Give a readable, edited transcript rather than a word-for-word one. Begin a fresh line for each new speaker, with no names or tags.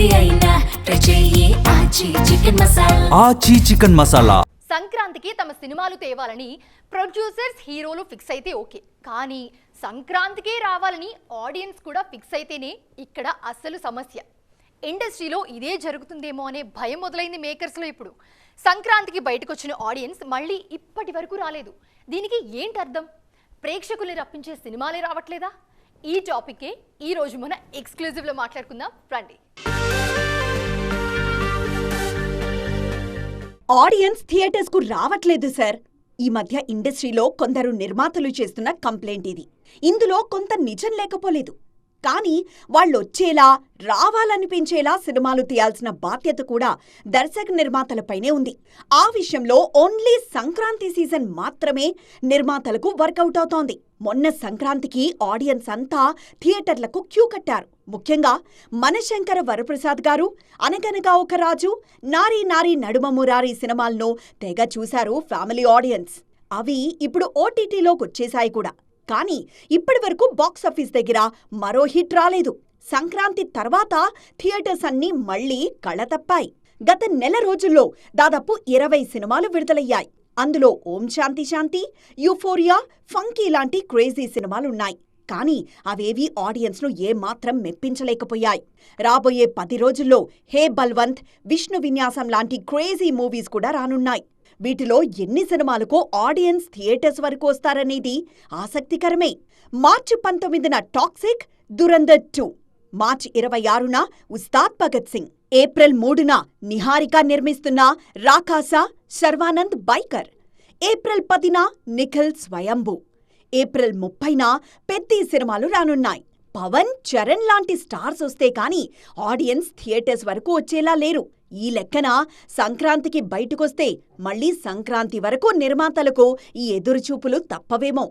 ఏది అయినా ట్రై చెయ్యి ఆచి చికెన్ మసాలా.
ఆచి చికెన్ మసాలా.
సంక్రాంతికి తమ సినిమాలు తేవాలని ప్రొడ్యూసర్స్ హీరోలు ఫిక్స్ అయితే ఓకే, కానీ సంక్రాంతికే రావాలని ఆడియన్స్ కూడా ఫిక్స్ అయితేనే ఇక్కడ అసలు సమస్య. ఇండస్ట్రీలో ఇదే జరుగుతుందేమో అనే భయం మొదలైంది మేకర్స్లో. ఇప్పుడు సంక్రాంతికి బయటకు వచ్చిన ఆడియన్స్ మళ్ళీ ఇప్పటి వరకు రాలేదు. దీనికి ఏంటి అర్థం? ప్రేక్షకుల్ని రప్పించే సినిమాలే రావట్లేదా? ఈ టాపిక్కే ఈరోజు మన ఎక్స్క్లూజివ్లో మాట్లాడుకుందాం రండి.
ఆడియన్స్ థియేటర్స్ కు రావట్లేదు సార్. ఈ మధ్య ఇండస్ట్రీలో కొందరు నిర్మాతలు చేస్తున్న కంప్లైంట్ ఇది. ఇందులో కొంత నిజం లేకపోలేదు, కానీ వాళ్ళొచ్చేలా రావాలనిపించేలా సినిమాలు తీయాల్సిన బాధ్యత కూడా దర్శక నిర్మాతలపైనే ఉంది. ఆ విషయంలో ఓన్లీ సంక్రాంతి సీజన్ మాత్రమే నిర్మాతలకు వర్కౌట్ అవుతోంది. మొన్న సంక్రాంతికి ఆడియన్స్ అంతా థియేటర్లకు క్యూ కట్టారు. ముఖ్యంగా మనశంకర వరప్రసాద్ గారు, అనగనగా ఒక రాజు, నారీ నారీ నడుమ మురారి సినిమాలను తెగ చూశారు ఫ్యామిలీ ఆడియన్స్. అవి ఇప్పుడు ఓటీటీలోకొచ్చేశాయి కూడా. కానీ ఇప్పటి వరకు బాక్సాఫీస్ దగ్గర మరో హిట్ రాలేదు. సంక్రాంతి తర్వాత థియేటర్స్ అన్నీ మళ్లీ కళతప్పాయి. గత నెల రోజుల్లో దాదాపు 20 సినిమాలు విడుదలయ్యాయి. అందులో ఓం శాంతి శాంతి, యూఫోరియా, ఫంకీ లాంటి క్రేజీ సినిమాలున్నాయి. కానీ అవేవీ ఆడియన్స్ను ఏమాత్రం మెప్పించలేకపోయాయి. రాబోయే 10 రోజుల్లో హే బల్వంత్, విష్ణు విన్యాసం లాంటి క్రేజీ మూవీస్ కూడా రానున్నాయి. వీటిలో ఎన్ని సినిమాలకు ఆడియన్స్ థియేటర్స్ వరకు వస్తారనేది ఆసక్తికరమే. మార్చి 19న టాక్సిక్, దురంధర్ 2, మార్చి 26న ఉస్తాద్ భగత్ సింగ్, ఏప్రిల్ 3న నిహారిక నిర్మిస్తున్న రాకాసా, శర్వానంద్ బైకర్, ఏప్రిల్ 10న నిఖిల్ స్వయంభూ, ఏప్రిల్ 30న పెద్ది సినిమాలు రానున్నాయి. పవన్, చరణ్ లాంటి స్టార్స్ వస్తే కానీ ఆడియన్స్ థియేటర్స్ వరకు వచ్చేలా లేరు. ఈ లెక్కన సంక్రాంతికి బయటకొస్తే మళ్లీ సంక్రాంతి వరకు నిర్మాతలకు ఈ ఎదురుచూపులు తప్పవేమో.